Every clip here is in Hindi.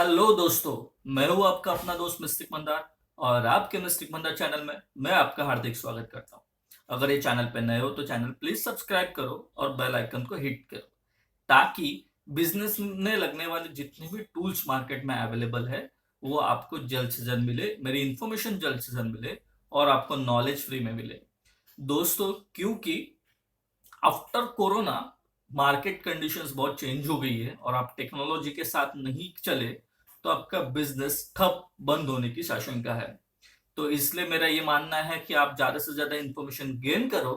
हेलो दोस्तों। मैं हूं आपका अपना दोस्त मिस्टिक मंदार और आपके मिस्टिक मंदार चैनल में मैं आपका हार्दिक स्वागत करता हूं। अगर ये चैनल पे नए हो तो चैनल प्लीज सब्सक्राइब करो और बेल आइकन को हिट करो ताकि बिजनेस में लगने वाले जितने भी टूल्स मार्केट में अवेलेबल है वो आपको जल्द से जल्द मिले, मेरी इंफॉर्मेशन जल्द से जल्द मिले और आपको नॉलेज फ्री में मिले। दोस्तों, क्योंकि आफ्टर कोरोना मार्केट कंडीशंस बहुत चेंज हो गई है और आप टेक्नोलॉजी के साथ नहीं चले तो आपका बिजनेस ठप बंद होने की आशंका है। तो इसलिए मेरा ये मानना है कि आप ज्यादा से ज्यादा इंफॉर्मेशन गेन करो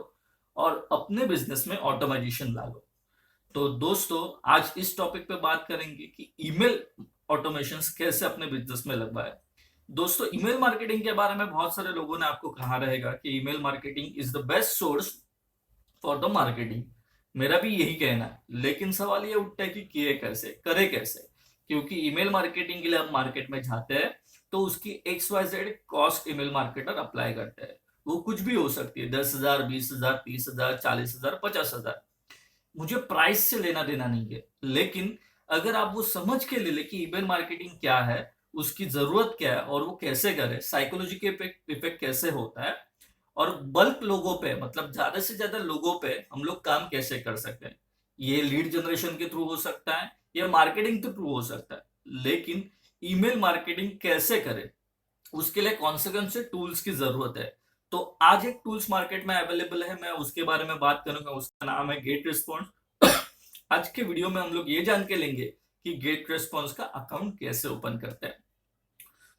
और अपने बिजनेस में ऑटोमाइजेशन लागो। तो दोस्तों, आज इस टॉपिक पे बात करेंगे कि ईमेल ऑटोमेशन कैसे अपने बिजनेस में लगवाए। दोस्तों, ईमेल मार्केटिंग के बारे में बहुत सारे लोगों ने आपको कहा रहेगा कि email marketing is the best source for the marketing. मेरा भी यही कहना है, लेकिन सवाल ये उठता है कि किए कैसे, करे कैसे। क्योंकि ईमेल मार्केटिंग के लिए आप मार्केट में जाते हैं तो उसकी XYZ cost email marketer apply करते हैं। वो कुछ भी हो सकती है, 10,000, 20,000, 30,000, 40,000, 50,000। मुझे प्राइस से लेना देना नहीं है, लेकिन अगर आप वो समझ के ले ले कि ईमेल मार्केटिंग क्या है, उसकी जरूरत क्या है और वो कैसे करे, साइकोलॉजी के इफेक्ट कैसे होता है और बल्क लोगों पे, मतलब ज्यादा से ज्यादा लोगों पे हम लोग काम कैसे कर सकते हैं। ये लीड जनरेशन के थ्रू हो सकता है या मार्केटिंग के थ्रू हो सकता है, लेकिन ईमेल मार्केटिंग कैसे करें उसके लिए कौन से टूल्स की जरूरत है। तो आज एक टूल्स मार्केट में अवेलेबल है, मैं उसके बारे में बात करूंगा। उसका नाम है गेट रिस्पॉन्स। आज के वीडियो में हम लोग ये जान के लेंगे कि गेट रिस्पॉन्स का अकाउंट कैसे ओपन करते हैं,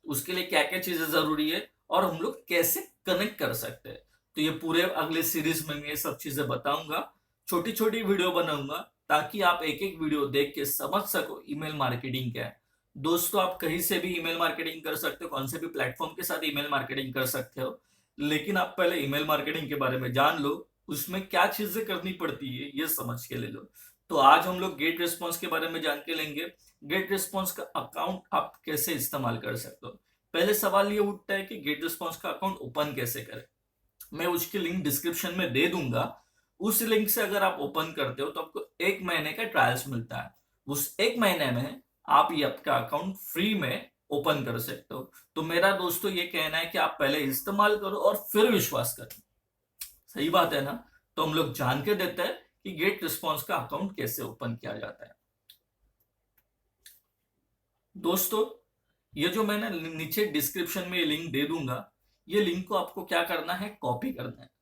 उसके लिए क्या क्या चीजें जरूरी है और हम लोग कैसे कनेक्ट कर सकते हैं। तो ये पूरे अगले सीरीज में मैं ये सब चीजें बताऊंगा, छोटी छोटी वीडियो बनाऊंगा ताकि आप एक एक वीडियो देख के समझ सको ईमेल मार्केटिंग क्या है। दोस्तों, आप कहीं से भी ईमेल मार्केटिंग कर सकते हो, कौन से भी प्लेटफॉर्म के साथ ईमेल मार्केटिंग कर सकते हो, लेकिन आप पहले ईमेल मार्केटिंग के बारे में जान लो, उसमें क्या चीजें करनी पड़ती है ये समझ के ले लो। तो आज हम लोग गेट रिस्पॉन्स के बारे में जान के लेंगे। गेट रिस्पॉन्स का अकाउंट आप कैसे इस्तेमाल कर सकते हो। पहले सवाल ये उठता है कि गेट रिस्पॉन्स का अकाउंट ओपन कैसे करें। मैं उसकी लिंक डिस्क्रिप्शन में दे दूंगा। उस लिंक से अगर आप ओपन करते हो तो आपको 1 महीने का ट्रायल्स मिलता है। उस 1 महीने में आप ये आपका अकाउंट फ्री में ओपन कर सकते हो। तो मेरा दोस्तों ये कहना है कि आप पहले इस्तेमाल करो और फिर विश्वास करो। सही बात है ना। तो हम लोग जान के देते हैं कि गेट रिस्पॉन्स का अकाउंट कैसे ओपन किया जाता है। दोस्तों, ये जो मैंने नीचे डिस्क्रिप्शन में ये लिंक दे दूंगा, ये लिंक को आपको क्या करना है, कॉपी करना है।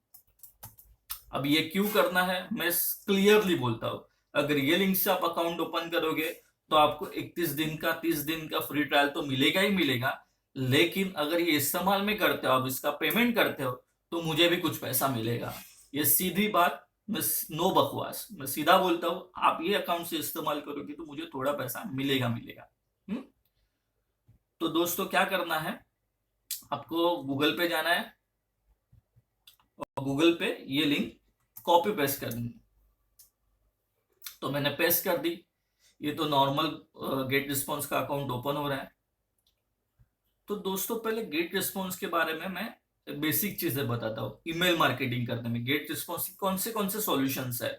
अब ये क्यों करना है मैं क्लियरली बोलता हूं। अगर ये लिंक से आप अकाउंट ओपन करोगे तो आपको 31 दिन का, 30 दिन का फ्री ट्रायल तो मिलेगा ही मिलेगा, लेकिन अगर ये इस्तेमाल में करते हो, आप इसका पेमेंट करते हो, तो मुझे भी कुछ पैसा मिलेगा। ये सीधी बात, मैं नो बकवास, मैं सीधा बोलता हूँ। आप ये अकाउंट से इस्तेमाल करोगे तो मुझे थोड़ा पैसा मिलेगा मिलेगा। हम्म। तो दोस्तों, क्या करना है, आपको गूगल पे जाना है और गूगल पे ये लिंक कॉपी पेस्ट करनी है। तो मैंने पेस्ट कर दी। ये तो नॉर्मल गेट रिस्पॉन्स का अकाउंट ओपन हो रहा है। तो दोस्तों, पहले गेट रिस्पॉन्स के बारे में मैं बेसिक चीजें बताता हूँ। ईमेल मार्केटिंग करने में गेट रिस्पॉन्स की कौन से सॉल्यूशंस है।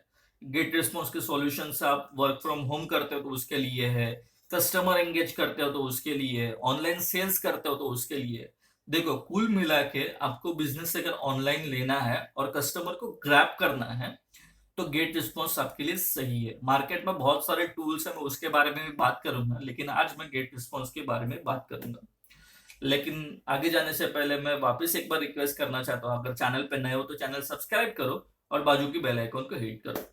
गेट रिस्पॉन्स के सॉल्यूशंस आप वर्क फ्रॉम होम करते हो तो उसके लिए है, कस्टमर एंगेज करते हो तो उसके लिए, ऑनलाइन सेल्स करते हो तो उसके लिए। देखो, कुल मिला के आपको बिजनेस अगर ऑनलाइन लेना है और कस्टमर को ग्रैब करना है तो गेट रिस्पॉन्स आपके लिए सही है। मार्केट में बहुत सारे टूल्स हैं, मैं उसके बारे में भी बात करूंगा, लेकिन आज मैं गेट रिस्पॉन्स के बारे में बात करूंगा। लेकिन आगे जाने से पहले मैं वापस एक बार रिक्वेस्ट करना चाहता हूँ, अगर चैनल पे नए हो तो चैनल सब्सक्राइब करो और बाजू की बेल आइकन को हिट करो।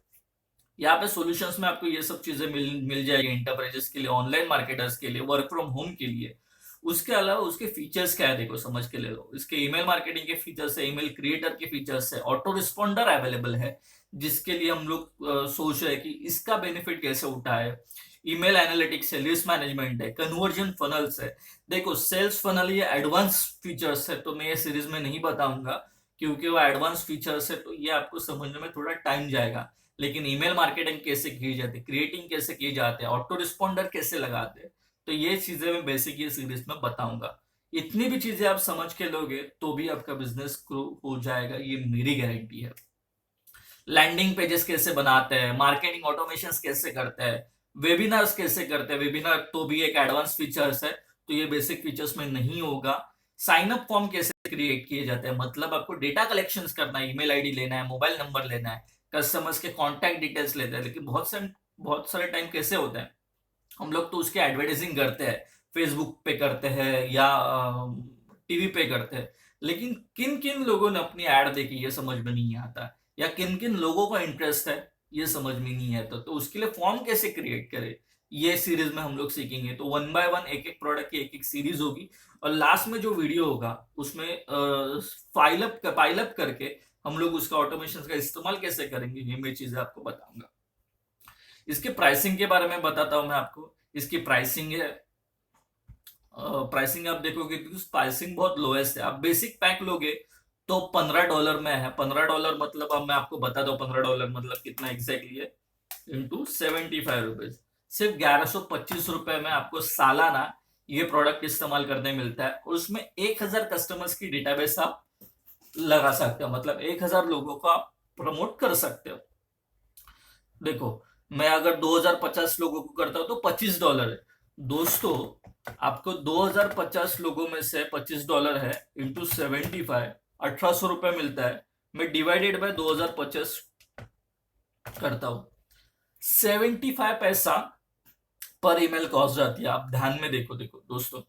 यहाँ पे सॉल्यूशंस में आपको ये सब चीजें मिल जाएगी, इंटरप्राइजेस के लिए, ऑनलाइन मार्केटर्स के लिए, वर्क फ्रॉम होम के लिए। उसके अलावा उसके फीचर्स क्या है, देखो समझ के ले लो। इसके ईमेल मार्केटिंग के फीचर्स है, ईमेल क्रिएटर के फीचर्स है, ऑटो रिस्पॉन्डर अवेलेबल है, जिसके लिए हम लोग सोच रहे हैं कि इसका बेनिफिट कैसे उठाए। ईमेल एनालिटिक्स है, लिस्ट मैनेजमेंट है, कन्वर्जन फनल्स है। देखो, सेल्स फनल ये एडवांस फीचर्स है, तो मैं ये सीरीज में नहीं बताऊंगा क्योंकि वो एडवांस फीचर्स है, तो ये आपको समझने में थोड़ा टाइम जाएगा। लेकिन ईमेल मार्केटिंग कैसे की जाती है, क्रिएटिंग कैसे की जाते हैं, ऑटो रिस्पॉन्डर कैसे लगाते हैं, तो ये चीजें मैं बेसिक ये सीरीज में बताऊंगा। इतनी भी चीजें आप समझ के लोगे तो भी आपका बिजनेस ग्रो हो जाएगा, ये मेरी गारंटी है। लैंडिंग पेजेस कैसे बनाते हैं, मार्केटिंग ऑटोमेशन कैसे करते हैं, वेबिनार्स कैसे करते हैं, वेबिनार तो भी एक एडवांस फीचर्स है, तो ये बेसिक फीचर्स में नहीं होगा। साइन अप फॉर्म कैसे क्रिएट किए जाते हैं, मतलब आपको डेटा कलेक्शंस करना है, ईमेल आईडी लेना है, मोबाइल नंबर लेना है, कस्टमर्स के कॉन्टैक्ट डिटेल्स लेते हैं। लेकिन बहुत सारे टाइम कैसे होते हैं, हम लोग तो उसके एडवर्टाइजिंग करते हैं, फेसबुक पे करते हैं या टीवी पे करते हैं, लेकिन किन किन लोगों ने अपनी एड देखी ये समझ में नहीं आता, या किन किन लोगों का इंटरेस्ट है ये समझ में नहीं आता। तो उसके लिए फॉर्म कैसे क्रिएट करें, ये सीरीज में हम लोग सीखेंगे। तो वन बाय वन एक एक प्रोडक्ट की एक एक सीरीज होगी, और लास्ट में जो वीडियो होगा उसमें पाइल अप करके हम लोग उसका ऑटोमेशन का इस्तेमाल कैसे करेंगे, ये मैं चीजें आपको बताऊंगा। इसके प्राइसिंग के बारे में बताता हूं मैं आपको। इसकी प्राइसिंग है, प्राइसिंग आप देखोगे तो प्राइसिंग बहुत लोएस्ट है। आप बेसिक पैक लोगे तो $15 में है। $15 मतलब, अब मैं आपको बता दूं $15 मतलब कितना एग्जैक्टली है, इंटू ₹75। सिर्फ ₹1125 में आपको सालाना ये प्रोडक्ट इस्तेमाल करने मिलता है, और उसमें 1000 कस्टमर्स की डेटाबेस आप लगा सकते हो, मतलब 1000 लोगों को आप प्रमोट कर सकते हो। देखो, मैं अगर 2050 लोगों को करता हूं तो $25 है। दोस्तों, आपको 2050 लोगों में से $25 है, इंटू 75, ₹1800 मिलता है। मैं डिवाइडेड बाय 2050 करता हूं, 75 पैसा पर ईमेल कॉस्ट जाती है। आप ध्यान में देखो देखो दोस्तों,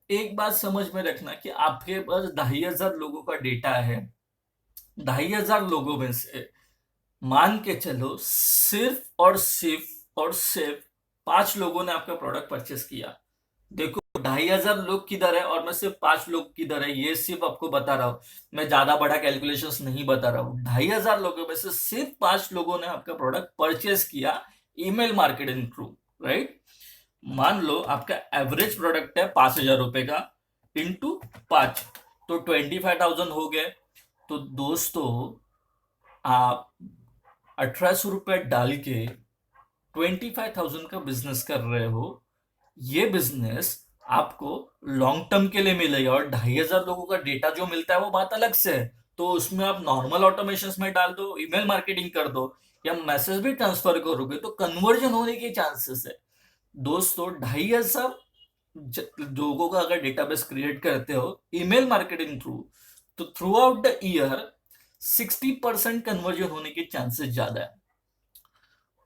एक बात समझ में रखना कि आपके पास 2500 लोगों का डेटा है। 2500 लोगों में से मान के चलो सिर्फ 5 लोगों ने आपका प्रोडक्ट परचेस किया। देखो, 2500 लोग किधर है और मैं सिर्फ 5 लोग किधर है, ये सिर्फ आपको बता रहा हूं। मैं ज्यादा बड़ा कैलकुलेशंस नहीं बता रहा हूं। 2500 लोगों में से सिर्फ 5 लोगों ने आपका प्रोडक्ट परचेस किया ईमेल मार्केटिंग थ्रू, राइट। मान लो आपका एवरेज प्रोडक्ट है ₹5000 का, इंटू 5, तो 25,000 हो गए। तो दोस्तों, आप ₹1800 डाल के 25,000 का बिजनेस कर रहे हो। ये बिजनेस आपको लॉन्ग टर्म के लिए मिलेगा, और 2500 लोगों का डेटा जो मिलता है वो बात अलग से है। तो उसमें आप नॉर्मल ऑटोमेशन में डाल दो, ईमेल मार्केटिंग कर दो, या मैसेज भी ट्रांसफर करोगे तो कन्वर्जन होने के चांसेस है। दोस्तों, 2500 लोगों का अगर डेटाबेस क्रिएट करते हो ईमेल मार्केटिंग थ्रू, तो through out the year 60% conversion होने के चांसेस ज्यादा है।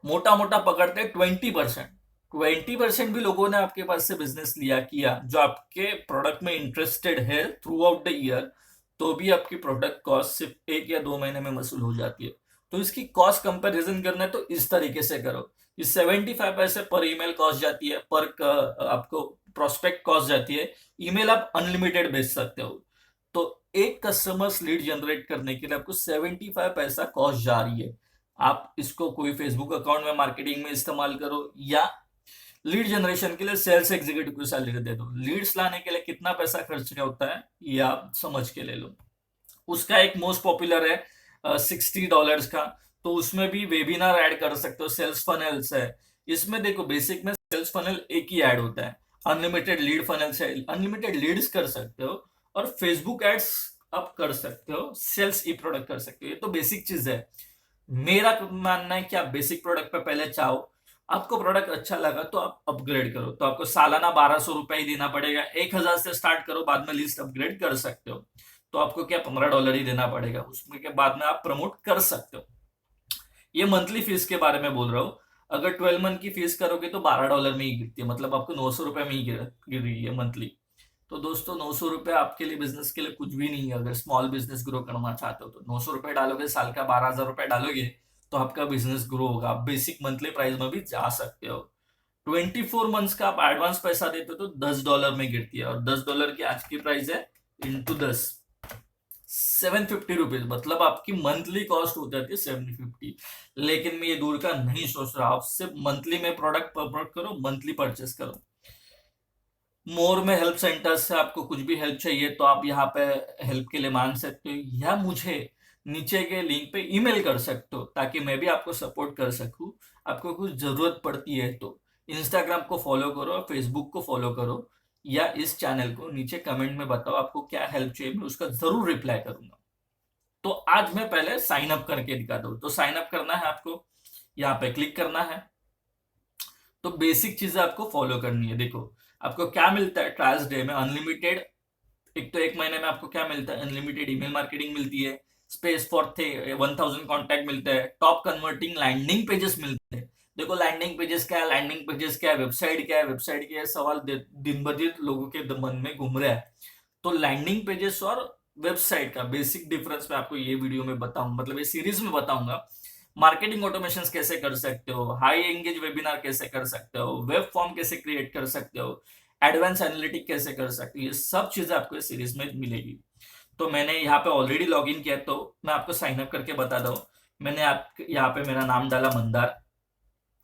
मोटा मोटा पकड़ते हैं 20%। 20% भी लोगों ने आपके पास से बिजनेस लिया किया जो आपके प्रोडक्ट में इंटरेस्टेड है थ्रू आउट द ईयर, तो भी आपकी प्रोडक्ट कॉस्ट सिर्फ 1 या 2 महीने में वसूल हो जाती है। तो इसकी कॉस्ट कंपैरिजन करना है तो इस तरीके से करो। इस 75 पैसे पर ईमेल कॉस्ट जाती है, आपको प्रोस्पेक्ट कॉस्ट जाती है। ईमेल आप अनलिमिटेड भेज सकते हो, तो एक कस्टमर्स लीड जनरेट करने के लिए आपको 75 पैसा कॉस्ट जा रही है। आप इसको कोई फेसबुक अकाउंट में मार्केटिंग में इस्तेमाल करो, या लीड जनरेशन के लिए सेल्स एग्जीक्यूटिव को सैलरी दे दो। लीड्स लाने के लिए कितना पैसा खर्च होता है ये आप समझ के ले लो। उसका एक मोस्ट पॉपुलर है $60 का, तो उसमें भी वेबिनार ऐड कर सकते हो। सेल्स फनल्स है, इसमें देखो बेसिक में सेल्स फनल एक ही ऐड होता है। अनलिमिटेड लीड फनल से अनलिमिटेड लीड्स कर सकते हो, और फेसबुक एड्स आप कर सकते हो, सेल्स ई प्रोडक्ट कर सकते हो। ये तो बेसिक चीज है। मेरा मानना है कि आप बेसिक प्रोडक्ट पे पहले चाहो, आपको प्रोडक्ट अच्छा लगा तो आप अपग्रेड करो। तो आपको सालाना ₹1200 ही देना पड़ेगा। 1000 से स्टार्ट करो, बाद में लिस्ट अपग्रेड कर सकते हो। तो आपको क्या $15 ही देना पड़ेगा, उसमें के बाद में आप प्रमोट कर सकते हो। ये मंथली फीस के बारे में बोल रहा हूँ। अगर 12 मंथ की फीस करोगे तो $12 में ही गिरती है, मतलब आपको ₹900 में ही गिर रही है मंथली। तो दोस्तों, ₹900 आपके लिए बिजनेस के लिए कुछ भी नहीं है। अगर स्मॉल बिजनेस ग्रो करना चाहते हो तो ₹900 डालोगे, साल का ₹12,000 डालोगे तो आपका बिजनेस ग्रो होगा। आप बेसिक मंथली प्राइस में भी जा सकते हो। 24 मंथ्स का आप एडवांस पैसा देते हो तो $10 में गिरती है, और $10 की आज की प्राइस है, इंटू 10, ₹750, मतलब आपकी मंथली कॉस्ट हो जाती है 750। लेकिन मैं ये दूर का नहीं सोच रहा, आप सिर्फ मंथली में प्रोडक्ट प्रमोट करो, मंथली परचेस करो। मोर में हेल्प सेंटर से आपको कुछ भी हेल्प चाहिए तो आप यहाँ पे हेल्प के लिए मांग सकते हो, या मुझे नीचे के लिंक पे ईमेल कर सकते हो, ताकि मैं भी आपको सपोर्ट कर सकूं। आपको कुछ जरूरत पड़ती है तो इंस्टाग्राम को फॉलो करो, फेसबुक को फॉलो करो, या इस चैनल को नीचे कमेंट में बताओ आपको क्या हेल्प चाहिए, मैं उसका जरूर रिप्लाई करूंगा। तो आज मैं पहले साइन अप करके दिखाता हूँ। तो साइन अप करना है आपको, यहाँ पे क्लिक करना है, तो बेसिक चीजें आपको फॉलो करनी है। देखो आपको क्या मिलता है ट्रायल्स डे में, अनलिमिटेड, एक तो एक महीने में आपको क्या मिलता है, अनलिमिटेड ईमेल मार्केटिंग मिलती है, स्पेस फॉर थे 1000 कॉन्टैक्ट मिलते हैं, टॉप कन्वर्टिंग लैंडिंग पेजेस मिलते हैं। देखो लैंडिंग पेजेस क्या है, लैंडिंग पेजेस क्या है, वेबसाइट क्या है, वेबसाइट क्या है, सवाल दिन ब दिन लोगों के मन में घूम रहा है। तो लैंडिंग पेजेस और वेबसाइट का बेसिक डिफरेंस मैं आपको ये वीडियो में बताऊंगा, मतलब ये सीरीज में बताऊंगा। मार्केटिंग ऑटोमेशन कैसे कर सकते हो, हाई एंगेज वेबिनार कैसे कर सकते हो, वेब फॉर्म कैसे क्रिएट कर सकते हो, एडवांस एनालिटिक कैसे कर सकते हो, ये सब चीजें आपको इस सीरीज में मिलेगी। तो मैंने यहाँ पे ऑलरेडी लॉग इन किया, तो मैं आपको साइन अप करके बता दूं। मैंने आप यहाँ पे मेरा नाम डाला मंदार,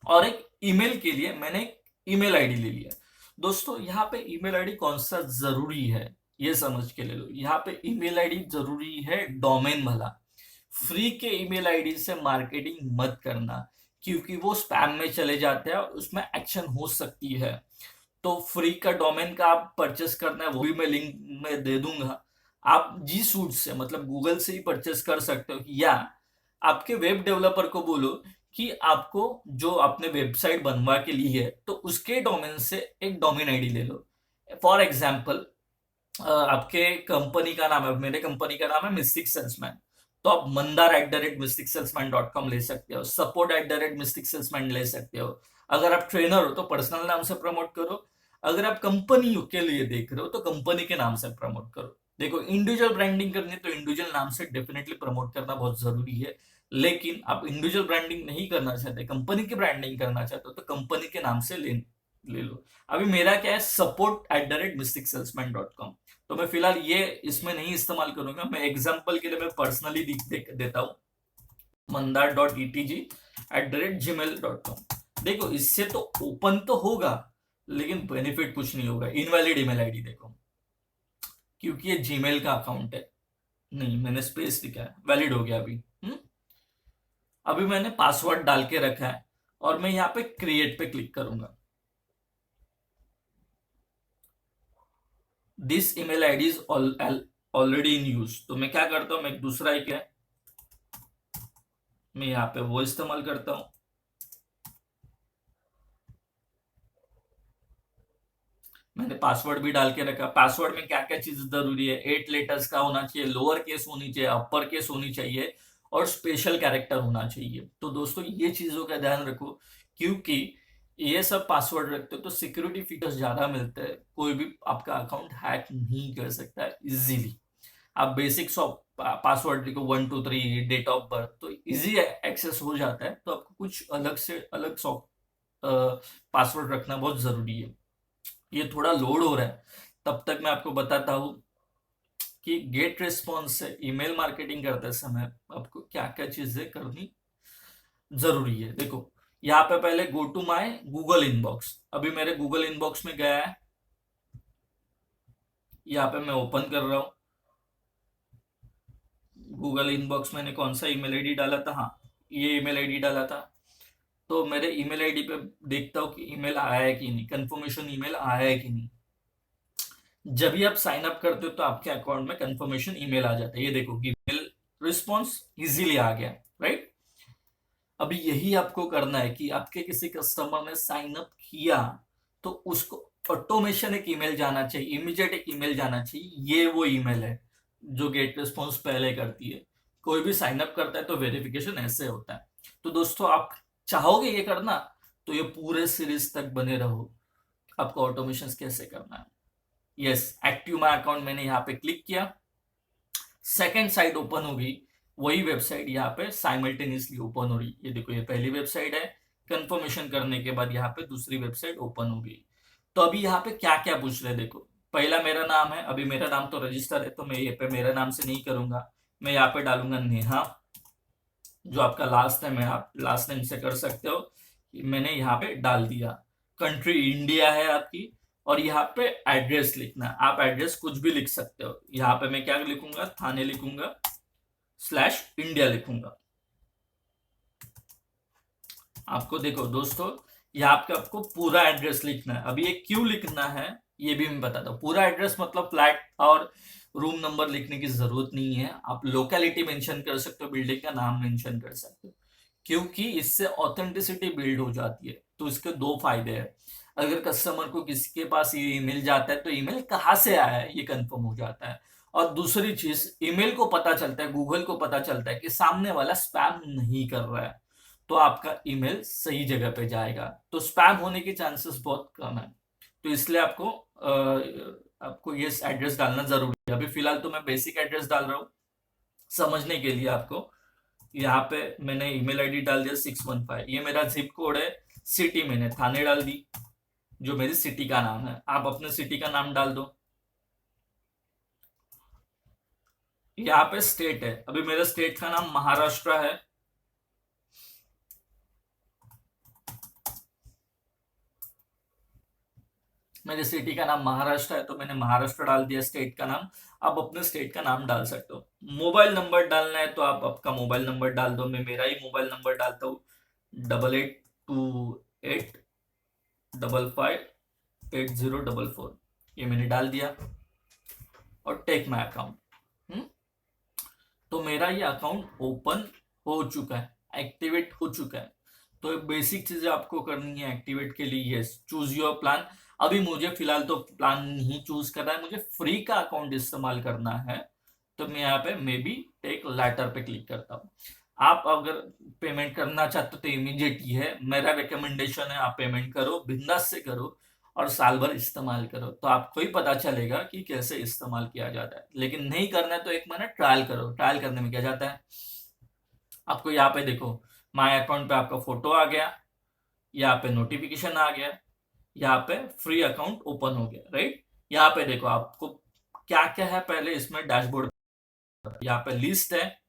और एक ईमेल के लिए मैंने एक ईमेल आईडी ले लिया। दोस्तों यहाँ पे ईमेल आईडी कौन सा जरूरी है ये समझ के ले लो। यहाँ पे ईमेल आईडी जरूरी है डोमेन वाला। फ्री के ईमेल आईडी से मार्केटिंग मत करना, क्योंकि वो स्पैम में चले जाते हैं और उसमें एक्शन हो सकती है। तो फ्री का डोमेन का आप परचेस करना है, वो भी मैं लिंक में दे दूंगा। आप जी सूट से मतलब गूगल से ही परचेस कर सकते हो, या आपके वेब डेवलपर को बोलो कि आपको जो आपने वेबसाइट बनवा के ली है तो उसके डोमेन से एक डोमेन आईडी ले लो। फॉर एग्जाम्पल आपके कंपनी का नाम है, मेरे कंपनी का नाम है मिस्टिक सेल्समैन, तो आप मंदार @mysticsalesman.com ले सकते हो, support@mysticsalesman ले सकते हो। अगर आप ट्रेनर हो तो पर्सनल नाम से प्रमोट करो, अगर आप कंपनी के लिए देख रहे हो तो कंपनी के नाम से प्रमोट करो। देखो इंडिविजुअल ब्रांडिंग करनी है तो इंडिविजुअल नाम से डेफिनेटली प्रमोट करना बहुत जरूरी है, लेकिन आप इंडिविजुअल ब्रांडिंग नहीं करना चाहते, कंपनी की ब्रांडिंग करना चाहते हो, तो कंपनी के नाम से ले लो। अभी मेरा क्या है, support@mysticsalesman.com। तो मैं फिलहाल ये इसमें नहीं इस्तेमाल करूंगा, मैं एग्जाम्पल के लिए मैं पर्सनली देता हूं, mandar.etg@gmail.com। देखो इससे तो ओपन तो होगा, लेकिन बेनिफिट कुछ नहीं होगा, इनवैलिड ईमेल आईडी। देखो क्योंकि ये जीमेल का अकाउंट है, नहीं मैंने स्पेस लिखा है, वैलिड हो गया अभी। अभी मैंने पासवर्ड डाल के रखा है और मैं यहाँ पे क्रिएट पे क्लिक करूंगा। This email ID is already in use, तो मैं क्या करता हूं, मैं एक दूसरा एक है मैं यहाँ पे वो इस्तेमाल करता हूं। मैंने पासवर्ड भी डाल के रखा। पासवर्ड में क्या क्या चीज जरूरी है, 8 लेटर्स का होना चाहिए, लोअर केस होनी चाहिए, अपर केस होनी चाहिए, और स्पेशल कैरेक्टर होना चाहिए। तो दोस्तों ये चीजों का ध्यान रखो, क्योंकि ये सब पासवर्ड रखते हो तो सिक्योरिटी फीचर्स ज्यादा मिलते हैं, कोई भी आपका अकाउंट हैक नहीं कर सकता है इजीली। आप बेसिक्स ऑफ पासवर्ड लिखो 123 डेट ऑफ बर्थ, तो इजी एक्सेस हो जाता है। तो आपको कुछ अलग से अलग पासवर्ड रखना बहुत जरूरी है। ये थोड़ा लोड हो रहा है, तब तक मैं आपको बताता हूं कि गेट रिस्पॉन्स से ईमेल मार्केटिंग करते समय आपको क्या क्या चीजें करनी जरूरी है। देखो यहाँ पे पहले go to my Google inbox, अभी मेरे गूगल इनबॉक्स में गया है, यहाँ पे मैं ओपन कर रहा हूं गूगल इनबॉक्स। मैंने कौन सा ईमेल आईडी डाला था, हाँ ये ईमेल आईडी डाला था। तो मेरे ईमेल आईडी पे देखता हूँ कि ईमेल आया है कि नहीं, कंफर्मेशन ईमेल आया है कि नहीं। जब भी आप साइन अप करते हो तो आपके अकाउंट में कंफर्मेशन ईमेल आ जाता है, ये देखो कि ईमेल रिस्पॉन्स इजीली आ गया, राइट। अभी यही आपको करना है कि आपके किसी कस्टमर ने साइन अप किया तो उसको ऑटोमेशन एक ईमेल जाना चाहिए, इमीडिएट एक ईमेल जाना चाहिए। ये वो ईमेल है जो गेट रिस्पॉन्स पहले करती है। कोई भी साइन अप करता है तो वेरिफिकेशन ऐसे होता है। तो दोस्तों आप चाहोगे ये करना तो ये पूरे सीरीज तक बने रहो, आपको ऑटोमेशन कैसे करना है। यस, एक्टिव माई अकाउंट मैंने यहाँ पे क्लिक किया, सेकेंड साइट ओपन होगी, वही वेबसाइट यहाँ पे साइमल्टेनियसली ओपन हो रही। ये देखो ये पहली वेबसाइट है, कंफर्मेशन करने के बाद यहाँ पे दूसरी वेबसाइट ओपन हो गई। तो अभी यहाँ पे क्या क्या पूछ रहे, देखो पहला मेरा नाम है, अभी मेरा नाम तो रजिस्टर है तो मैं ये पे मेरा नाम से नहीं करूंगा, मैं यहाँ पे डालूंगा नेहा। जो आपका लास्ट नेम है आप लास्ट नेम से कर सकते हो, मैंने यहाँ पे डाल दिया। कंट्री इंडिया है आपकी, और यहाँ पे एड्रेस लिखना है, आप एड्रेस कुछ भी लिख सकते हो। यहाँ पे मैं क्या लिखूंगा, थाने लिखूंगा /इंडिया लिखूंगा। आपको देखो दोस्तों यहाँ पे आपको पूरा एड्रेस लिखना है। अभी ये क्यों लिखना है ये भी मैं बताता हूँ। पूरा एड्रेस मतलब फ्लैट और रूम नंबर लिखने की जरूरत नहीं है, आप लोकेलिटी मेंशन कर सकते हो, बिल्डिंग का नाम मेंशन कर सकते हो, क्योंकि इससे ऑथेंटिसिटी बिल्ड हो जाती है। तो इसके दो फायदे हैं। अगर कस्टमर को किसी के पास ये ईमेल जाता है तो ईमेल कहाँ से आया है ये कंफर्म हो जाता है। और दूसरी चीज, ईमेल को पता चलता है, गूगल को पता चलता है कि सामने वाला स्पैम नहीं कर रहा है, तो आपका ईमेल सही जगह पे जाएगा। तो स्पैम होने के चांसेस बहुत कम है। तो इसलिए आपको ये एड्रेस डालना जरूरी है। अभी फिलहाल तो मैं बेसिक एड्रेस डाल रहा हूँ समझने के लिए आपको। यहाँ पे मैंने ईमेल आईडी डाल दिया 615, ये मेरा जिप कोड है। सिटी मैंने थाने डाल दी, जो मेरी सिटी का नाम है। आप अपने सिटी का नाम डाल दो। यहाँ पे स्टेट है, अभी मेरे स्टेट का नाम महाराष्ट्र है। मेरी सिटी का नाम महाराष्ट्र है तो मैंने महाराष्ट्र डाल दिया स्टेट का नाम। आप अपने स्टेट का नाम डाल सकते हो। मोबाइल नंबर डालना है तो आप आपका मोबाइल नंबर डाल दो। मैं मेरा ही मोबाइल नंबर डालता हूँ, 8828558044। ये मैंने डाल दिया और टेक माई अकाउंट। तो मेरा ये अकाउंट ओपन हो चुका है, एक्टिवेट हो चुका है। तो बेसिक चीजें आपको करनी है एक्टिवेट के लिए। Yes, choose your plan. अभी मुझे फिलहाल तो प्लान नहीं चूज करना है, मुझे फ्री का अकाउंट इस्तेमाल करना है। तो मैं यहाँ पे मे बी टेक लैटर पे क्लिक करता हूँ। आप अगर पेमेंट करना चाहते हो तो इमीडिएट ही है, मेरा रिकमेंडेशन है आप पेमेंट करो, बिंदास से करो और साल भर इस्तेमाल करो, तो आपको ही पता चलेगा कि कैसे इस्तेमाल किया जाता है। लेकिन नहीं करना है तो एक महीना ट्रायल करो। ट्रायल करने में क्या जाता है, आपको यहाँ पे देखो माय अकाउंट पे आपका फोटो आ गया, यहाँ पे नोटिफिकेशन आ गया, यहाँ पे फ्री अकाउंट ओपन हो गया, राइट। यहाँ पे देखो आपको क्या क्या है, पहले इसमें डैशबोर्ड, यहाँ पे लिस्ट है।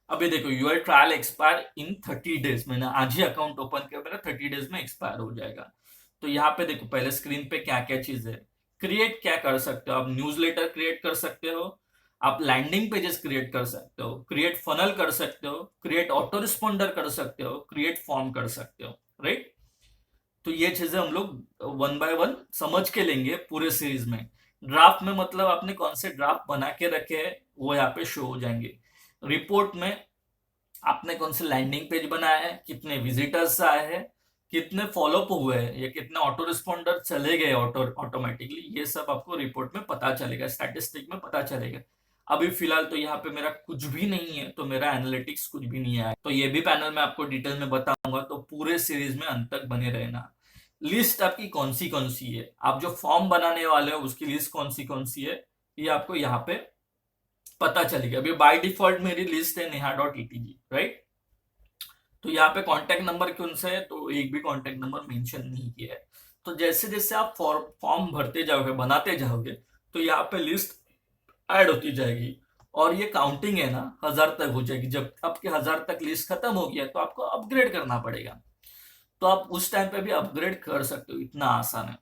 अभी देखो your trial expire in 30 days. मैंने आज ही अकाउंट ओपन किया, मेरा 30 डेज में एक्सपायर हो जाएगा। तो यहाँ पे देखो पहले स्क्रीन पे क्या क्या चीज है। क्रिएट क्या कर सकते हो आप, न्यूज़लेटर क्रिएट कर सकते हो, आप लैंडिंग पेजेस क्रिएट कर सकते हो, क्रिएट फनल कर सकते हो, क्रिएट ऑटो रिस्पॉन्डर कर सकते हो, क्रिएट फॉर्म कर सकते हो, राइट। तो ये चीजें हम लोग वन बाय वन समझ के लेंगे पूरे सीरीज में। ड्राफ्ट में मतलब आपने कौन से ड्राफ्ट बना के रखे हैं वो यहाँ पे शो हो जाएंगे। रिपोर्ट में आपने कौन से लैंडिंग पेज बनाया है, कितने विजिटर्स आए हैं, कितने फॉलोअप हुए हैं, या कितने ऑटो रिस्पॉन्डर चले गए ऑटोमेटिकली, ये सब आपको रिपोर्ट में पता चलेगा, स्टैटिस्टिक में पता चलेगा। अभी फिलहाल तो यहाँ पे मेरा कुछ भी नहीं है, तो मेरा एनालिटिक्स कुछ भी नहीं है। तो ये भी पैनल मैं आपको डिटेल में बताऊंगा, तो पूरे सीरीज में अंत तक बने रहना। लिस्ट आपकी कौन सी है, आप जो फॉर्म बनाने वाले हो उसकी लिस्ट कौन सी है, ये आपको यहाँ पे पता चलेगा। अभी बाय डिफॉल्ट मेरी लिस्ट है neha.etg, राइट। तो यहाँ पे कांटेक्ट नंबर कौन सा है, तो एक भी कांटेक्ट नंबर मेंशन नहीं किया है। तो जैसे जैसे आप फॉर्म भरते जाओगे, बनाते जाओगे, तो यहाँ पे लिस्ट ऐड होती जाएगी और ये काउंटिंग है ना 1000 तक हो जाएगी। जब आपके 1000 तक लिस्ट खत्म हो गया तो आपको अपग्रेड करना पड़ेगा। तो आप उस टाइम पे भी अपग्रेड कर सकते हो, इतना आसान है।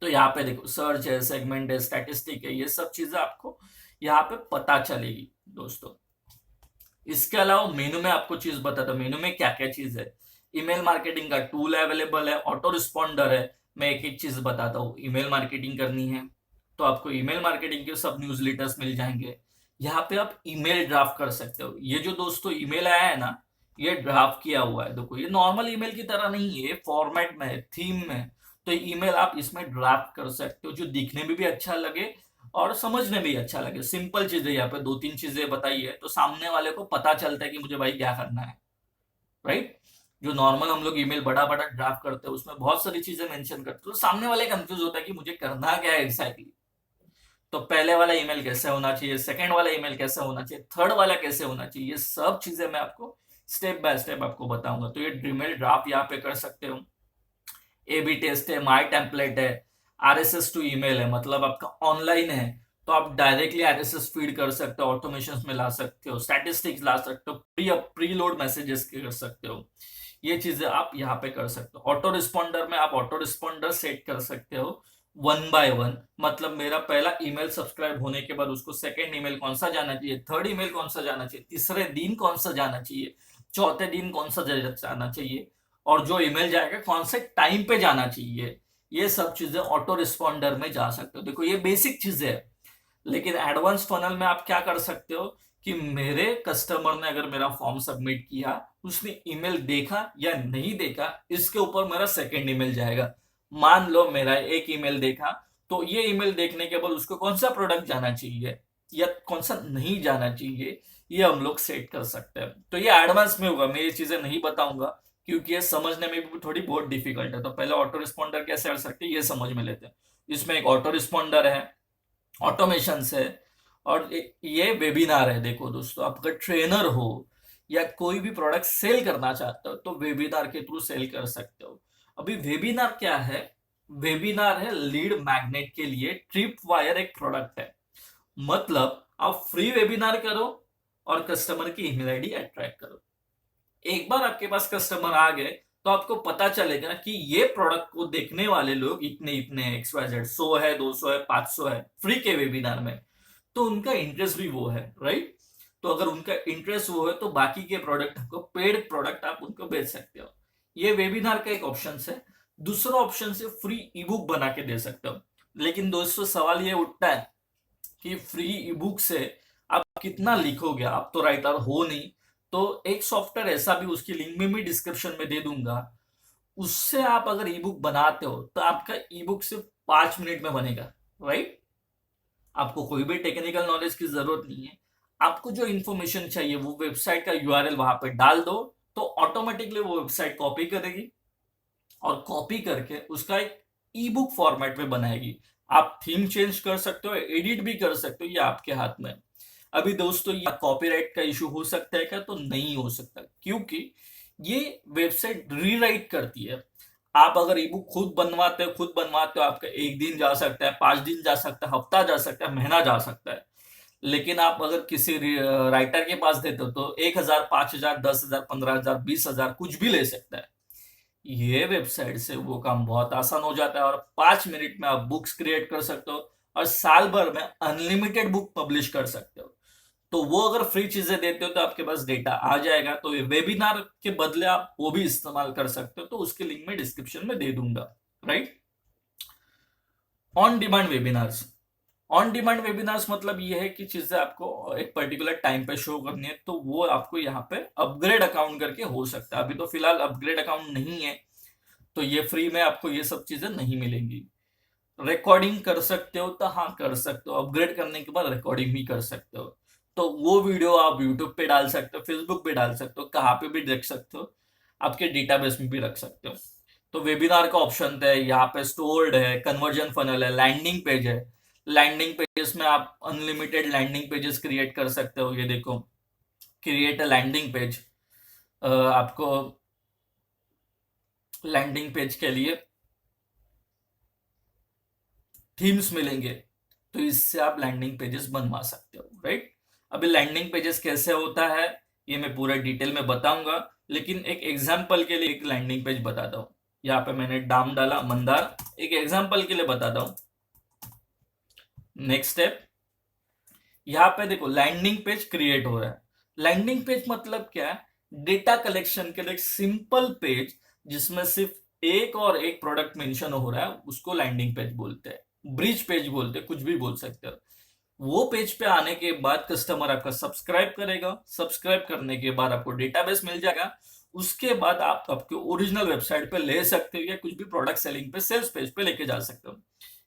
तो यहाँ पे देखो सर्च है, सेगमेंट है, स्टैटिस्टिक है, ये सब चीजें आपको यहाँ पे पता चलेगी दोस्तों। इसके अलावा मेनू में आपको चीज बताता हूँ, मेनू में क्या क्या चीज है। ईमेल मार्केटिंग का टूल अवेलेबल है, ऑटो रिस्पॉन्डर है। मैं एक एक चीज बताता हूँ। ईमेल मार्केटिंग करनी है तो आपको ईमेल मार्केटिंग के सब न्यूज लेटर्स मिल जाएंगे। यहाँ पे आप ईमेल ड्राफ्ट कर सकते हो। ये जो दोस्तों ईमेल आया है ना, ये ड्राफ्ट किया हुआ है। देखो ये नॉर्मल ईमेल की तरह नहीं है, फॉर्मेट में है, थीम में। तो ईमेल आप इसमें ड्राफ्ट कर सकते हो जो दिखने में भी अच्छा लगे और समझने में भी अच्छा लगे। सिंपल चीजें यहाँ पे दो तीन चीजें बताई है, तो सामने वाले को पता चलता है कि मुझे भाई क्या करना है, राइट। जो नॉर्मल हम लोग ईमेल बड़ा बड़ा ड्राफ्ट करते हैं उसमें बहुत सारी चीजें मेंशन करते हैं, तो सामने वाले कंफ्यूज होता है कि मुझे करना क्या है एग्जैक्टली। तो पहले वाला ईमेल कैसे होना चाहिए, सेकंड वाला ईमेल कैसे होना चाहिए, थर्ड वाला कैसे होना चाहिए, ये सब चीजें मैं आपको स्टेप बाय स्टेप आपको बताऊंगा। तो ये ईमेल ड्राफ्ट यहाँ पे कर सकते हो। ए बी टेस्ट है, माई टेम्पलेट है, RSS टू ईमेल है, मतलब आपका ऑनलाइन है तो आप डायरेक्टली RSS फीड कर सकते हो, ऑटोमेशन में ला सकते हो, स्टैटिस्टिक्स ला सकते हो, प्री लोड मैसेजेस कर सकते हो। ये चीजें आप यहाँ पे कर सकते हो। ऑटो रिस्पॉन्डर में आप ऑटो रिस्पॉन्डर सेट कर सकते हो वन बाय वन। मतलब मेरा पहला ईमेल सब्सक्राइब होने के बाद उसको सेकंड ईमेल कौन सा जाना चाहिए, थर्ड ईमेल कौन सा जाना चाहिए, तीसरे दिन कौन सा जाना चाहिए, चौथे दिन कौन सा जाना चाहिए, और जो ईमेल जाएगा कौन से टाइम पे जाना चाहिए, ये सब चीजें ऑटो रिस्पॉन्डर में जा सकते हो। देखो ये बेसिक चीजें है, लेकिन एडवांस फनल में आप क्या कर सकते हो कि मेरे कस्टमर ने अगर मेरा फॉर्म सबमिट किया, उसने ईमेल देखा या नहीं देखा, इसके ऊपर मेरा सेकंड ईमेल जाएगा। मान लो मेरा एक ईमेल देखा, तो ये ईमेल देखने के बाद उसको कौन सा प्रोडक्ट जाना चाहिए या कौन सा नहीं जाना चाहिए, ये हम लोग सेट कर सकते हैं। तो ये एडवांस में होगा, मैं ये चीजें नहीं बताऊंगा क्योंकि ये समझने में भी थोड़ी बहुत डिफिकल्ट है। तो पहले ऑटो रिस्पॉन्डर कैसे कर सकते हैं ये समझ में लेते हैं। इसमें एक ऑटो रिस्पॉन्डर है, ऑटोमेशन है, और ये वेबिनार है। देखो दोस्तों, आप अगर ट्रेनर हो या कोई भी प्रोडक्ट सेल करना चाहते हो तो वेबिनार के थ्रू सेल कर सकते हो। अभी वेबिनार क्या है? वेबिनार है लीड मैग्नेट के लिए ट्रिप वायर एक प्रोडक्ट है। मतलब आप फ्री वेबिनार करो और कस्टमर की ईमेल आईडी अट्रैक्ट करो। एक बार आपके पास कस्टमर आ गए तो आपको पता चलेगा कि ये प्रोडक्ट को देखने वाले लोग इतने इतने XYZ 100 है, 200 है, 500 है फ्री के वेबिनार में, तो उनका इंटरेस्ट भी वो है, राइट? तो अगर उनका इंटरेस्ट वो है तो बाकी के प्रोडक्ट को, पेड प्रोडक्ट आप उनको बेच सकते हो। ये वेबिनार का एक ऑप्शन है। दूसरा ऑप्शन से फ्री ई बुक बना के दे सकते हो। लेकिन दोस्तों सवाल ये उठता है कि फ्री ई बुक से आप कितना लिखोगे? आप तो राइटर हो नहीं। तो एक सॉफ्टवेयर ऐसा भी, उसकी लिंक में भी डिस्क्रिप्शन में दे दूंगा, उससे आप अगर ई बुक बनाते हो तो आपका ई बुक सिर्फ 5 मिनट में बनेगा, राइट? आपको कोई भी टेक्निकल नॉलेज की जरूरत नहीं है। आपको जो इंफॉर्मेशन चाहिए वो वेबसाइट का यूआरएल वहां पे डाल दो, तो ऑटोमेटिकली वो वेबसाइट कॉपी करेगी और कॉपी करके उसका एक ई बुक फॉर्मेट में बनाएगी। आप थीम चेंज कर सकते हो, एडिट भी कर सकते हो, ये आपके हाथ में। अभी दोस्तों ये कॉपीराइट का इशू हो सकता है क्या? तो नहीं हो सकता, क्योंकि ये वेबसाइट रीराइट करती है। आप अगर ई बुक खुद बनवाते हो, आपका 1 दिन जा सकता है, 5 दिन जा सकता है, हफ्ता जा सकता है, महीना जा सकता है। लेकिन आप अगर किसी राइटर के पास देते हो तो 1,000, 5,000, 10,000, 15,000, 20,000 कुछ भी ले सकता है। ये वेबसाइट से वो काम बहुत आसान हो जाता है और 5 मिनट में आप बुक्स क्रिएट कर सकते हो और साल भर में अनलिमिटेड बुक पब्लिश कर सकते हो। तो वो अगर फ्री चीजें देते हो तो आपके पास डेटा आ जाएगा। तो वेबिनार के बदले आप वो भी इस्तेमाल कर सकते हो, तो उसके लिंक में डिस्क्रिप्शन में दे दूंगा, right? On demand webinars. On demand webinars मतलब ये है कि चीजें आपको एक पर्टिकुलर टाइम पे शो करनी है, तो वो आपको यहाँ पे अपग्रेड अकाउंट करके हो सकता है। अभी तो फिलहाल अपग्रेड अकाउंट नहीं है, तो ये फ्री में आपको ये सब चीजें नहीं मिलेंगी। रिकॉर्डिंग कर सकते हो तो हाँ कर सकते हो, अपग्रेड करने के बाद रिकॉर्डिंग भी कर सकते हो। तो वो वीडियो आप यूट्यूब पे डाल सकते हो, फेसबुक पे डाल सकते हो, कहाँ पे भी देख सकते हो, आपके डेटाबेस में भी रख सकते हो। तो वेबिनार का ऑप्शन है यहाँ पे, स्टोर्ड है, कन्वर्जन फनल है, लैंडिंग पेज है। लैंडिंग पेजेस में आप अनलिमिटेड लैंडिंग पेजेस क्रिएट कर सकते हो। ये देखो, क्रिएट अ लैंडिंग पेज। आपको लैंडिंग पेज के लिए थीम्स मिलेंगे, तो इससे आप लैंडिंग पेजेस बनवा सकते हो, राइट? अभी लैंडिंग पेजेस कैसे होता है ये मैं पूरा डिटेल में बताऊंगा, लेकिन एक एग्जांपल के लिए एक लैंडिंग पेज बताता हूँ। यहाँ पे मैंने नाम डाला मंदार, एक एग्जांपल के लिए बताता हूँ। नेक्स्ट स्टेप, यहाँ पे देखो लैंडिंग पेज क्रिएट हो रहा है। लैंडिंग पेज मतलब क्या है? डेटा कलेक्शन के लिए एक सिंपल पेज जिसमें सिर्फ एक और एक प्रोडक्ट मेंशन हो रहा है, उसको लैंडिंग पेज बोलते हैं, ब्रिज पेज बोलते हैं, कुछ भी बोल सकते हो। वो पेज पे आने के बाद कस्टमर आपका सब्सक्राइब करेगा, सब्सक्राइब करने के बाद आपको डेटाबेस मिल जाएगा। उसके बाद आप आपके ओरिजिनल वेबसाइट पे ले सकते हो या कुछ भी प्रोडक्ट सेलिंग पे, सेल्स पेज पे लेके जा सकते हो।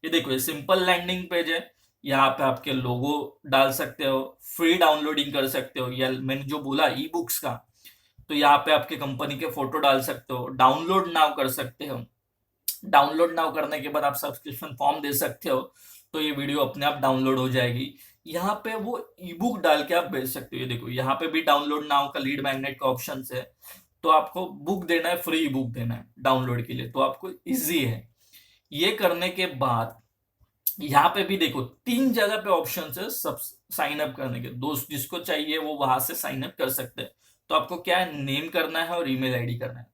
ये देखो, ये सिंपल लैंडिंग पेज है। यहाँ पे आपके लोगो डाल सकते हो, फ्री डाउनलोडिंग कर सकते हो, या मैंने जो बोला ई बुक्स का, तो यहाँ पे आपके कंपनी के फोटो डाल सकते हो, डाउनलोड नाउ कर सकते हो। डाउनलोड नाउ करने के बाद आप सब्सक्रिप्शन फॉर्म दे सकते हो, तो ये वीडियो अपने आप डाउनलोड हो जाएगी। यहाँ पे वो ई बुक डाल के आप भेज सकते हो। ये देखो, यहाँ पे भी डाउनलोड नाउ का लीड मैग्नेट का ऑप्शन है। तो आपको बुक देना है, फ्री ई बुक देना है डाउनलोड के लिए, तो आपको इजी है। ये करने के बाद यहाँ पे भी देखो 3 जगह पे ऑप्शन है सब साइन अप करने के। दोस्त जिसको चाहिए वो वहां से साइन अप कर सकते हैं। तो आपको क्या है, नेम करना है और ईमेल आईडी करना है।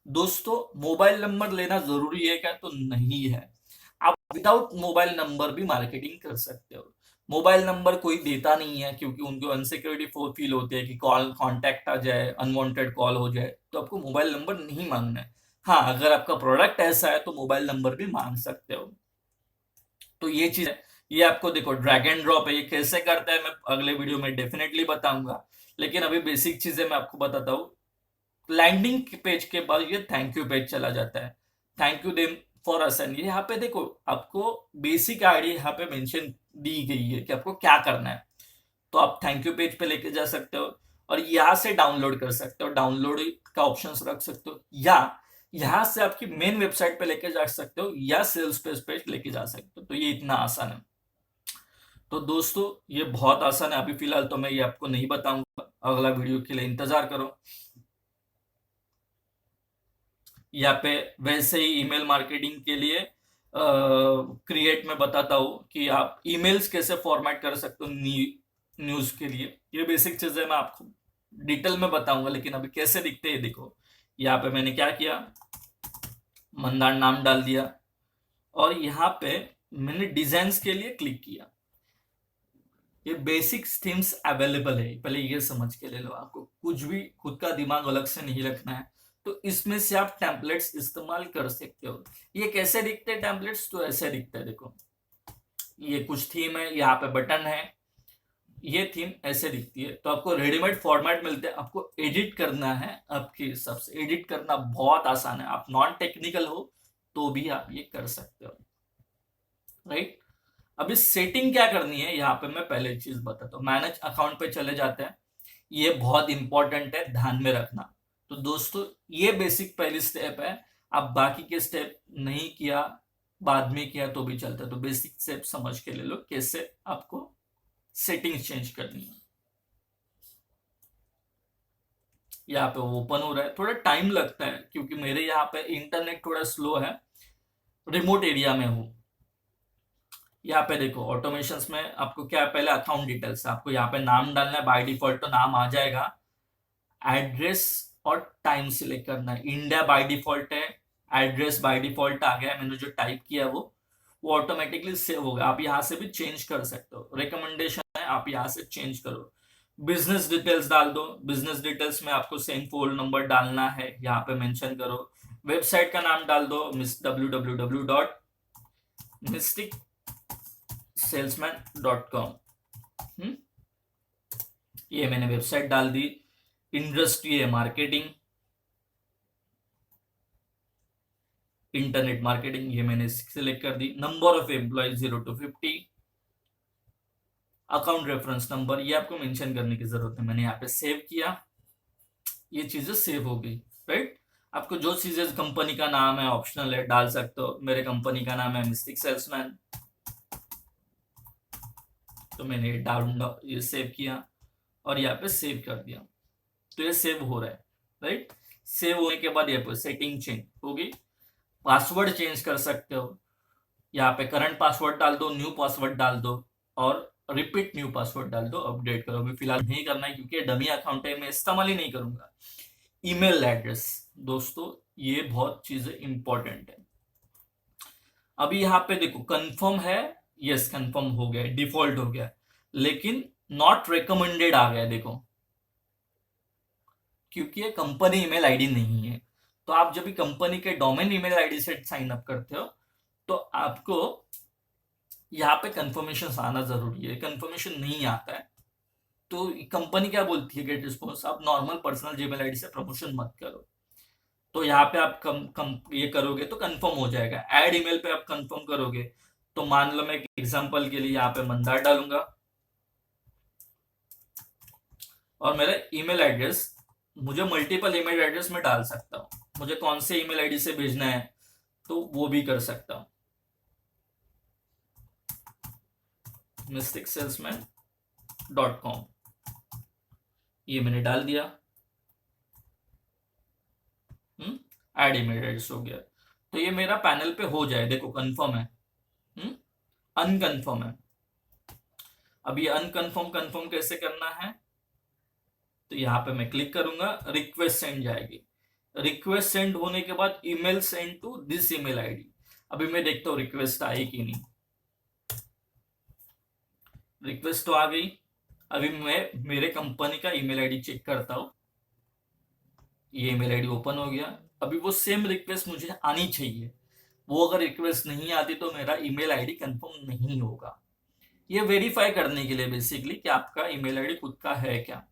दोस्तों मोबाइल नंबर लेना जरूरी है क्या? तो नहीं है। आप विदाउट मोबाइल नंबर भी मार्केटिंग कर सकते हो। मोबाइल नंबर कोई देता नहीं है क्योंकि उनको अनसिक्योरिटी फील होती है कि कॉल कांटेक्ट आ जाए, अनवांटेड कॉल हो जाए, तो आपको मोबाइल नंबर नहीं मांगना है। हाँ, अगर आपका प्रोडक्ट ऐसा है तो मोबाइल नंबर भी मांग सकते हो। तो ये चीज है, ये आपको देखो ड्रैग एंड ड्रॉप है, ये कैसे करते हैं मैं अगले वीडियो में डेफिनेटली बताऊंगा, लेकिन अभी बेसिक चीजें मैं आपको बताता हूँ। लैंडिंग पेज के बाद ये थैंक यू पेज चला जाता है, थैंक यू देम फॉर असन। ये यहाँ पे देखो आपको बेसिक आइडिया यहाँ पे मेंशन दी गई है कि आपको क्या करना है। तो आप थैंक यू पेज पे लेके जा सकते हो और यहाँ से डाउनलोड कर सकते हो, डाउनलोड का ऑप्शन रख सकते हो, या यहाँ से आपकी मेन वेबसाइट पे लेके जा सकते हो, या सेल्स पेज पे लेके जा सकते हो। तो ये इतना आसान है। तो दोस्तों ये बहुत आसान है, अभी फिलहाल तो मैं ये आपको नहीं बताऊंगा, अगला वीडियो के लिए इंतजार करो। यहाँ पे वैसे ही ईमेल मार्केटिंग के लिए क्रिएट में बताता हूँ कि आप ईमेल्स कैसे फॉर्मेट कर सकते हो न्यूज के लिए। ये बेसिक चीजें मैं आपको डिटेल में बताऊंगा, लेकिन अभी कैसे दिखते हैं देखो। यहाँ पे मैंने क्या किया, मंदार नाम डाल दिया और यहाँ पे मैंने डिजाइन्स के लिए क्लिक किया। ये बेसिक थीम्स अवेलेबल है, पहले ये समझ के ले लो, आपको कुछ भी खुद का दिमाग अलग से नहीं रखना है। तो इसमें से आप टेम्पलेट्स इस्तेमाल कर सकते हो। ये कैसे दिखते हैं टेम्पलेट्स, तो ऐसे दिखते हैं देखो। ये कुछ थीम है, यहाँ पे बटन है, ये थीम ऐसे दिखती है। तो आपको रेडीमेड फॉर्मेट मिलते हैं, आपको एडिट करना है आपके हिसाब से। एडिट करना बहुत आसान है, आप नॉन टेक्निकल हो तो भी आप ये कर सकते हो, राइट। अभी सेटिंग क्या करनी है, यहाँ पे मैं पहले चीज बताता हूँ। मैनेज अकाउंट पे चले जाते हैं, ये बहुत इंपॉर्टेंट है, ध्यान में रखना। तो दोस्तों ये बेसिक पहली स्टेप है, आप बाकी के स्टेप नहीं किया, बाद में किया तो भी चलता है। तो बेसिक स्टेप समझ के ले लो कैसे आपको सेटिंग्स चेंज करनी है। यहाँ पे ओपन हो रहा है, थोड़ा टाइम लगता है क्योंकि मेरे यहाँ पे इंटरनेट थोड़ा स्लो है, रिमोट एरिया में हूँ। यहाँ पे देखो ऑटोमेशंस में आपको क्या है, पहले अकाउंट डिटेल्स आपको यहाँ पे नाम डालना है, बाय डिफॉल्ट तो नाम आ जाएगा। एड्रेस और टाइम सिलेक्ट करना है, इंडिया बाय डिफॉल्ट है, एड्रेस बाय डिफॉल्ट आ गया है, मैंने जो टाइप किया वो ऑटोमेटिकली सेव होगा। आप यहाँ से भी चेंज कर सकते हो, रिकमेंडेशन है आप यहाँ से चेंज करो। बिजनेस डिटेल्स डाल दो, बिजनेस डिटेल्स में आपको सेम फोन नंबर डालना है, यहाँ पे मेंशन करो। वेबसाइट का नाम डाल दो, www.mysticsalesman.com। ये मैंने वेबसाइट डाल दी। इंडस्ट्री है मार्केटिंग, इंटरनेट मार्केटिंग, ये मैंने सिलेक्ट कर दी। Number of employ 0 to 50। Account reference number ये आपको मेंशन करने की जरूरत है, मैंने यहाँ पे सेव किया, ये चीजें सेव हो गई, राइट। आपको जो चीजें, कंपनी का नाम है ऑप्शनल है, डाल सकते हो। मेरे कंपनी का नाम है मिस्टिक सेल्समैन, तो मैंने ये सेव किया और यहाँ पे सेव कर दिया। तो ये सेव हो रहा है, राइट। सेव होने के बाद ये सेटिंग चेंज होगी। पासवर्ड चेंज कर सकते हो, यहाँ पे करंट पासवर्ड डाल दो, न्यू पासवर्ड डाल दो और रिपीट न्यू पासवर्ड डाल दो, अपडेट करो। अभी फिलहाल नहीं करना है क्योंकि डमी अकाउंट है, मैं इस्तेमाल ही नहीं करूंगा। ईमेल एड्रेस, दोस्तों ये बहुत चीजें इंपॉर्टेंट है। अभी यहाँ पे देखो कंफर्म है, यस कंफर्म हो गया, डिफॉल्ट हो गया, लेकिन नॉट रिकमेंडेड आ गया देखो, क्योंकि ये कंपनी ईमेल आईडी नहीं है। तो आप जब भी कंपनी के डोमेन ईमेल आईडी से साइन अप करते हो तो आपको यहाँ पे कंफर्मेशन आना जरूरी है। कंफर्मेशन नहीं आता है तो कंपनी क्या बोलती है, गेट रिस्पॉन्स, आप नॉर्मल पर्सनल जीमेल आईडी से प्रमोशन मत करो। तो यहाँ पे आप ये करोगे तो कंफर्म हो जाएगा। ऐड ईमेल पे आप कंफर्म करोगे तो मान लो मैं एक एग्जांपल के लिए यहाँ पे मंदार डालूंगा और मेरा ईमेल एड्रेस, मुझे मल्टीपल ईमेल एड्रेस में डाल सकता हूँ, मुझे कौन से ईमेल आईडी से भेजना है तो वो भी कर सकता हूँ। mysticsalesman.com ये मैंने डाल दिया, ऐड ईमेल एड्रेस हो गया। तो ये मेरा पैनल पे हो जाए, देखो कंफर्म है, अनकंफर्म है। अब ये अनकंफर्म कंफर्म कैसे करना है, तो यहाँ पे मैं क्लिक करूंगा, रिक्वेस्ट सेंड जाएगी। रिक्वेस्ट सेंड होने के बाद email send to this email ID. अभी मैं देखता हूँ रिक्वेस्ट आई कि नहीं। रिक्वेस्ट तो आ गई। अभी मैं मेरे कंपनी का ईमेल आईडी चेक करता हूँ, ये ईमेल आईडी ओपन हो गया। अभी वो सेम रिक्वेस्ट मुझे आनी चाहिए, वो अगर रिक्वेस्ट नहीं आती तो मेरा ईमेल आईडी कंफर्म नहीं होगा। ये वेरीफाई करने के लिए बेसिकली कि आपका ईमेल आईडी खुद का है क्या।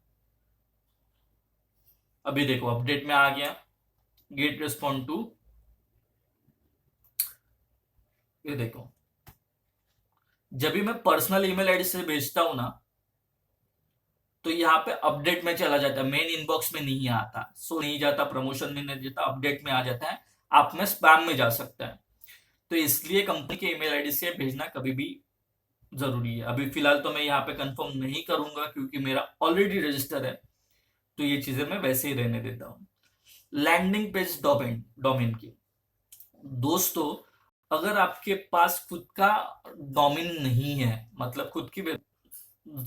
अभी देखो अपडेट में आ गया, गेट रिस्पॉन्ड टू, ये देखो जब भी मैं पर्सनल ईमेल आईडी से भेजता हूं ना, तो यहाँ पे अपडेट में चला जाता है, मेन इनबॉक्स में नहीं आता, सो नहीं जाता, प्रमोशन में नहीं जाता, अपडेट में आ जाता है, आप में स्पैम में जा सकता है। तो इसलिए कंपनी के ईमेल आईडी से भेजना कभी भी जरूरी है। अभी फिलहाल तो मैं यहाँ पे कंफर्म नहीं करूंगा क्योंकि मेरा ऑलरेडी रजिस्टर है, तो ये चीजें मैं वैसे ही रहने देता हूँ। लैंडिंग पेज डोमेन डोमेन की, दोस्तों अगर आपके पास खुद का डोमेन नहीं है, मतलब खुद की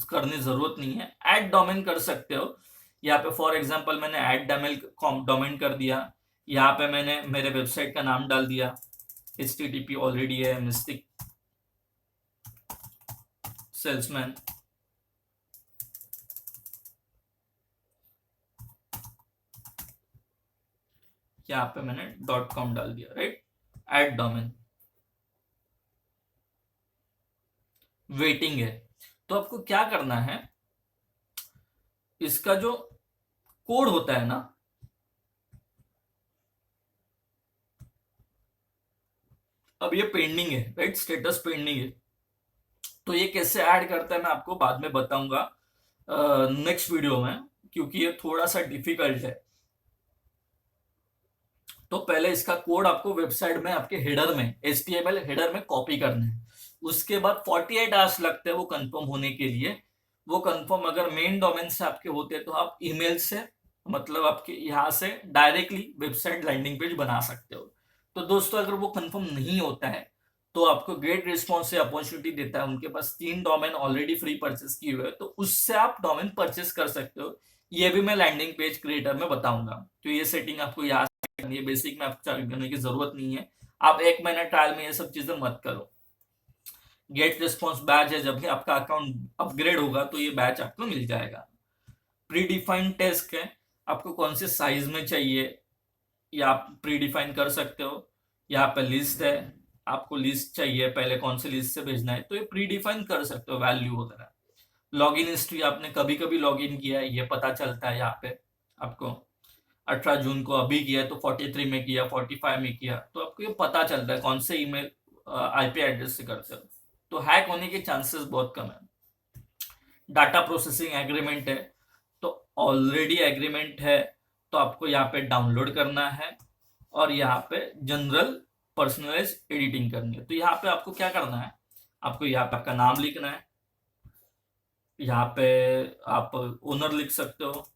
करने जरूरत नहीं है, ऐड डोमेन कर सकते हो। यहाँ पे फॉर एग्जांपल मैंने ऐड डोमेन कर दिया, यहाँ पे मैंने मेरे वेबसाइट का नाम डाल दिया, HTTP ऑलरेडी है, मिस्टिक सेल्समैन, यहाँ पे मैंने .com डाल दिया, राइट, ऐड डोमेन, वेटिंग है। तो आपको क्या करना है, इसका जो कोड होता है ना, अब ये पेंडिंग है, राइट, स्टेटस पेंडिंग है, तो ये कैसे ऐड करता है मैं आपको बाद में बताऊंगा नेक्स्ट वीडियो में, क्योंकि ये थोड़ा सा डिफिकल्ट है। तो पहले इसका कोड आपको वेबसाइट में आपके हेडर में, HTML हेडर में कॉपी करना है। उसके बाद 48 आवर्स लगते हैं वो कंफर्म होने के लिए। वो कंफर्म अगर मेन डोमेन से आपके होते हैं तो आप ईमेल से, मतलब आपके यहाँ से डायरेक्टली वेबसाइट लैंडिंग पेज बना सकते हो। तो दोस्तों अगर वो कंफर्म नहीं होता है तो आपको गेट रिस्पॉन्स से अपॉर्चुनिटी देता है, उनके पास 3 डोमेन ऑलरेडी फ्री परचेस किए हुए हैं, तो उससे आप डोमेन परचेस कर सकते हो। ये भी मैं लैंडिंग पेज क्रिएटर में बताऊंगा। तो ये सेटिंग आपको याद करनी है, बेसिक में आपको चालू करने की जरूरत नहीं है। आप 1 महीना ट्रायल में ये सब चीजें मत करो। गेट रिस्पॉन्स बैच है, जब भी आपका अकाउंट अपग्रेड होगा तो ये बैच आपको मिल जाएगा। प्री डिफाइंड टेस्ट है, आपको कौन से साइज में चाहिए ये आप प्री डिफाइन कर सकते हो। यहाँ पे लिस्ट है, आपको लिस्ट चाहिए, पहले कौन सी लिस्ट से भेजना है तो ये प्री डिफाइन कर सकते हो, वैल्यू वगैरह। लॉगिन हिस्ट्री, आपने कभी कभी लॉगिन किया है ये पता चलता है यहाँ पे आपको। 18 जून को अभी किया तो 43 में किया, 45 में किया, तो आपको ये पता चलता है कौन से ईमेल IP एड्रेस से करते हो। तो हैक होने के चांसेस बहुत कम है। डाटा प्रोसेसिंग एग्रीमेंट है, तो ऑलरेडी एग्रीमेंट है तो आपको यहाँ पे डाउनलोड करना है और यहाँ पे जनरल पर्सनलाइज एडिटिंग करनी है। तो यहाँ पे आपको क्या करना है, आपको यहाँ पे आपका नाम लिखना है, यहाँ पे आप ओनर लिख सकते हो,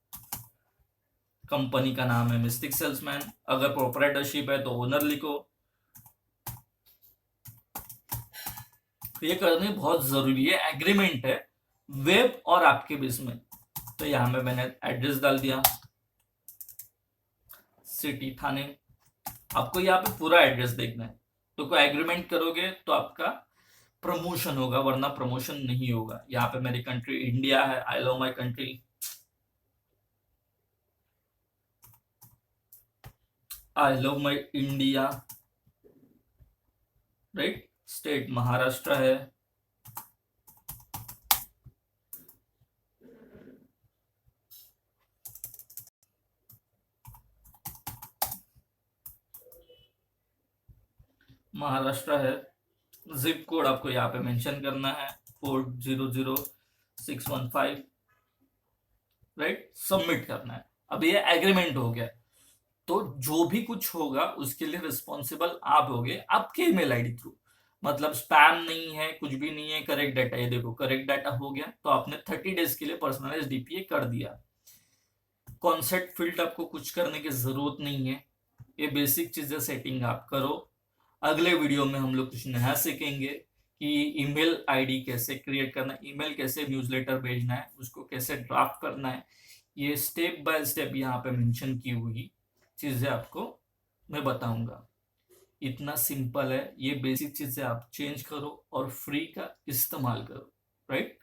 कंपनी का नाम है मिस्टिक सेल्समैन, अगर प्रोपराइटरशिप है तो ओनर लिखो। ये करने बहुत जरूरी है, एग्रीमेंट है वेब और आपके बीच में। तो यहां में मैंने एड्रेस डाल दिया, सिटी थाने, आपको यहाँ पे पूरा एड्रेस देखना है। तो कोई एग्रीमेंट करोगे तो आपका प्रमोशन होगा, वरना प्रमोशन नहीं होगा। यहाँ पे मेरी कंट्री इंडिया है, I love my country, I love my India, right. State Maharashtra है, महाराष्ट्र है। जिप कोड आपको यहाँ पे मेंशन करना है 400615, राइट, सबमिट करना है। अब ये एग्रीमेंट हो गया, तो जो भी कुछ होगा उसके लिए रिस्पॉन्सिबल आप होगे, आपके ईमेल आईडी थ्रू। मतलब स्पैम नहीं है, कुछ भी नहीं है, करेक्ट डाटा। ये देखो करेक्ट डाटा हो गया, तो आपने 30 डेज के लिए पर्सनलाइज DPA कर दिया। कॉन्सेप्ट फील्ड आपको कुछ करने की जरूरत नहीं है, ये बेसिक चीजें सेटिंग आप करो। अगले वीडियो में हम लोग कुछ नया सीखेंगे कि ईमेल आईडी कैसे क्रिएट करना है, ईमेल कैसे न्यूज़लेटर भेजना है, उसको कैसे ड्राफ्ट करना है। ये स्टेप बाय स्टेप यहाँ पे मेंशन की हुई चीजें आपको मैं बताऊंगा। इतना सिंपल है, ये बेसिक चीजें आप चेंज करो और फ्री का इस्तेमाल करो, राइट।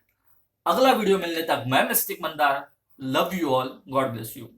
अगला वीडियो मिलने तक मैं mistake Mandar, love you all, God bless you.